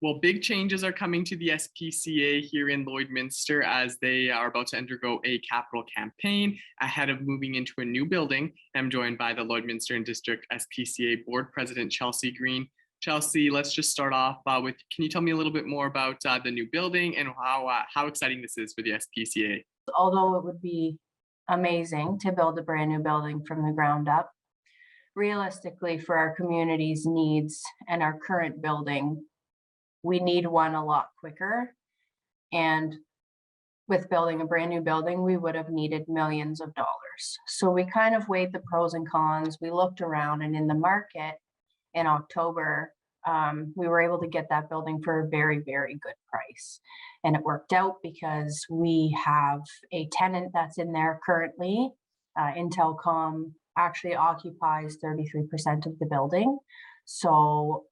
Well, big changes are coming to the SPCA here in Lloydminster as they are about to undergo a capital campaign ahead of moving into a new building. I'm joined by the Lloydminster and District SPCA Board President Chelsea Green. Chelsea, let's just start off with, can you tell me a little bit more about the new building and how exciting this is for the SPCA? Although it would be amazing to build a brand new building from the ground up, realistically for our community's needs and our current building, we need one a lot quicker. And with building a brand new building, we would have needed millions of dollars. So we kind of weighed the pros and cons. We looked around, and in the market in October, we were able to get that building for a very, very good price. And it worked out because we have a tenant that's in there currently. Intelcom actually occupies 33% of the building. So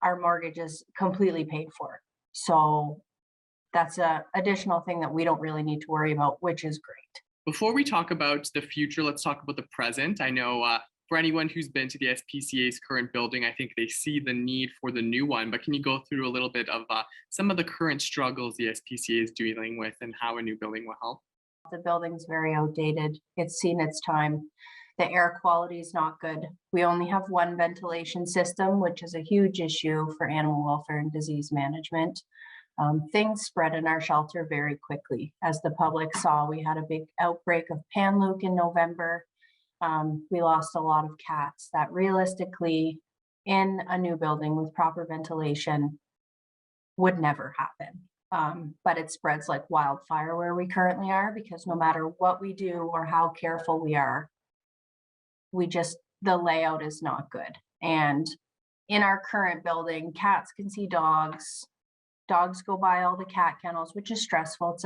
our mortgage is completely paid for. So that's an additional thing that we don't really need to worry about, which is great. Before we talk about the future, let's talk about the present. I know for anyone who's been to the SPCA's current building, I think they see the need for the new one, but can you go through a little bit of some of the current struggles the SPCA is dealing with and how a new building will help? The building's very outdated. It's seen its time. The air quality is not good. We only have one ventilation system, which is a huge issue for animal welfare and disease management. Things spread in our shelter very quickly. As the public saw, we had a big outbreak of Panleuk in November. We lost a lot of cats that realistically in a new building with proper ventilation would never happen. But it spreads like wildfire where we currently are, because no matter what we do or how careful we are, the layout is not good. And in our current building, cats can see dogs go by all the cat kennels, which is stressful.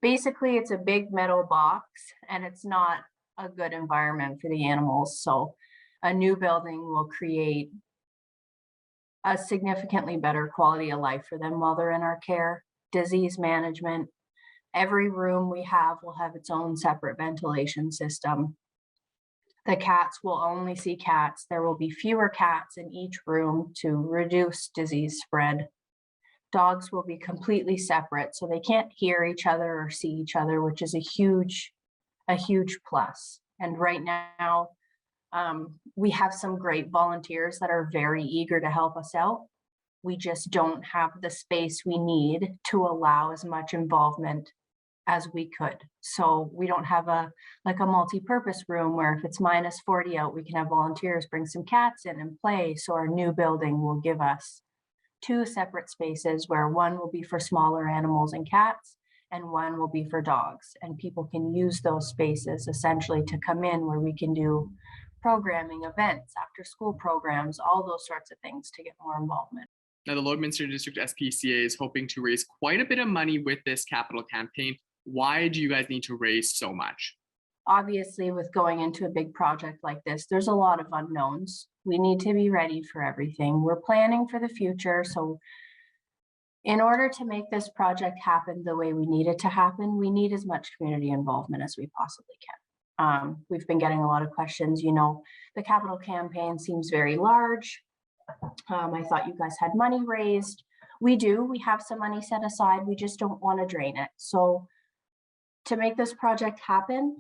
Basically it's a big metal box, and it's not a good environment for the animals. So a new building will create a significantly better quality of life for them while they're in our care. Disease management, every room we have will have its own separate ventilation system. The cats will only see cats. There will be fewer cats in each room to reduce disease spread. Dogs will be completely separate, so they can't hear each other or see each other, which is a huge plus. And right now, we have some great volunteers that are very eager to help us out. We just don't have the space we need to allow as much involvement as we could. So we don't have a multi-purpose room where if it's -40 out, we can have volunteers bring some cats in and play. So our new building will give us two separate spaces where one will be for smaller animals and cats and one will be for dogs. And people can use those spaces essentially to come in where we can do programming, events, after school programs, all those sorts of things to get more involvement. Now, the Lloydminster District SPCA is hoping to raise quite a bit of money with this capital campaign. Why do you guys need to raise so much? Obviously, with going into a big project like this, there's a lot of unknowns. We need to be ready for everything. We're planning for the future. So in order to make this project happen the way we need it to happen, we need as much community involvement as we possibly can. We've been getting a lot of questions. The capital campaign seems very large. I thought you guys had money raised. We do. We have some money set aside. We just don't want to drain it. So to make this project happen,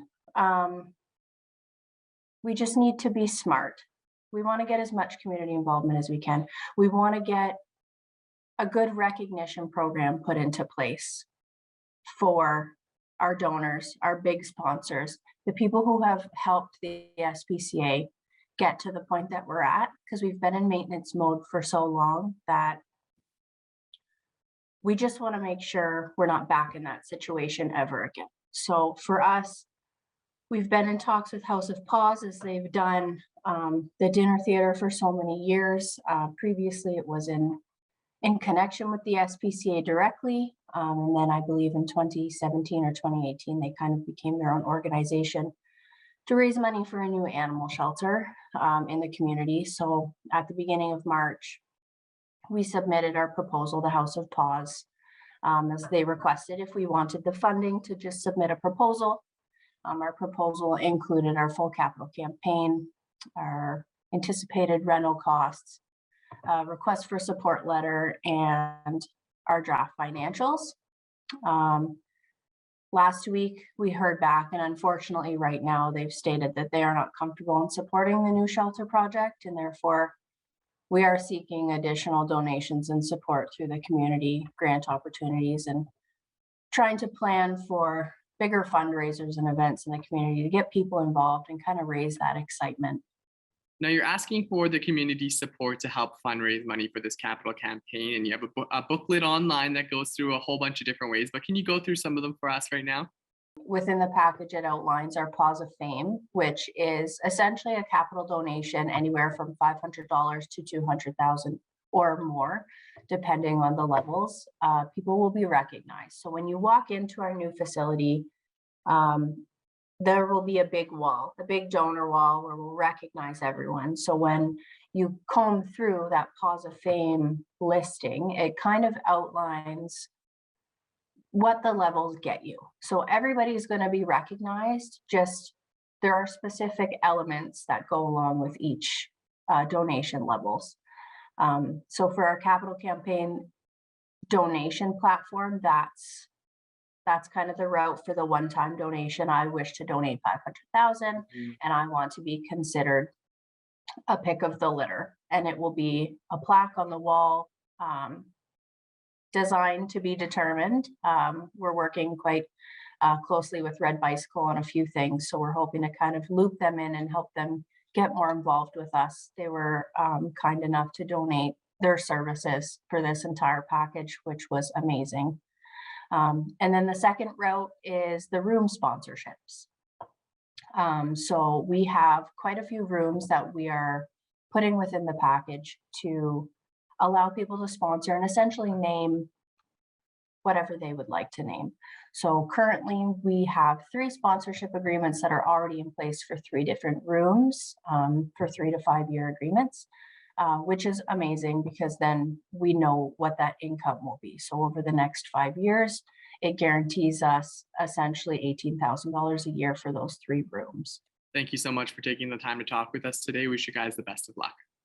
we just need to be smart. We want to get as much community involvement as we can. We want to get a good recognition program put into place for our donors, our big sponsors, the people who have helped the SPCA get to the point that we're at, because we've been in maintenance mode for so long that we just want to make sure we're not back in that situation ever again. So for us, we've been in talks with House of Paws as they've done the dinner theater for so many years. Previously, it was in connection with the SPCA directly. And then I believe in 2017 or 2018, they kind of became their own organization to raise money for a new animal shelter in the community. So at the beginning of March, we submitted our proposal to House of Paws as they requested if we wanted the funding to just submit a proposal. Our proposal included our full capital campaign, our anticipated rental costs, request for support letter, and our draft financials. Last week, we heard back, and unfortunately, right now, they've stated that they are not comfortable in supporting the new shelter project, and therefore, we are seeking additional donations and support through the community grant opportunities and trying to plan for bigger fundraisers and events in the community to get people involved and kind of raise that excitement. Now you're asking for the community support to help fundraise money for this capital campaign, and you have a booklet online that goes through a whole bunch of different ways, but can you go through some of them for us right now? Within the package, it outlines our Paws of Fame, which is essentially a capital donation anywhere from $500 to $200,000 or more, depending on the levels. People will be recognized. So when you walk into our new facility, there will be a big wall, a big donor wall where we'll recognize everyone. So when you comb through that Paws of Fame listing, it kind of outlines what the levels get you. So everybody's going to be recognized, just there are specific elements that go along with each donation levels. So for our capital campaign donation platform, that's kind of the route for the one-time donation. I wish to donate 500,000 and I want to be considered a pick of the litter, and it will be a plaque on the wall, designed to be determined. We're working quite closely with Red Bicycle on a few things, so we're hoping to kind of loop them in and help them get more involved with us. They were kind enough to donate their services for this entire package, which was amazing. And then the second route is the room sponsorships. So we have quite a few rooms that we are putting within the package to allow people to sponsor and essentially name whatever they would like to name. So currently we have 3 sponsorship agreements that are already in place for 3 different rooms, for 3 to 5 year agreements, which is amazing because then we know what that income will be. So over the next 5 years, it guarantees us essentially $18,000 a year for those 3 rooms. Thank you so much for taking the time to talk with us today. Wish you guys the best of luck.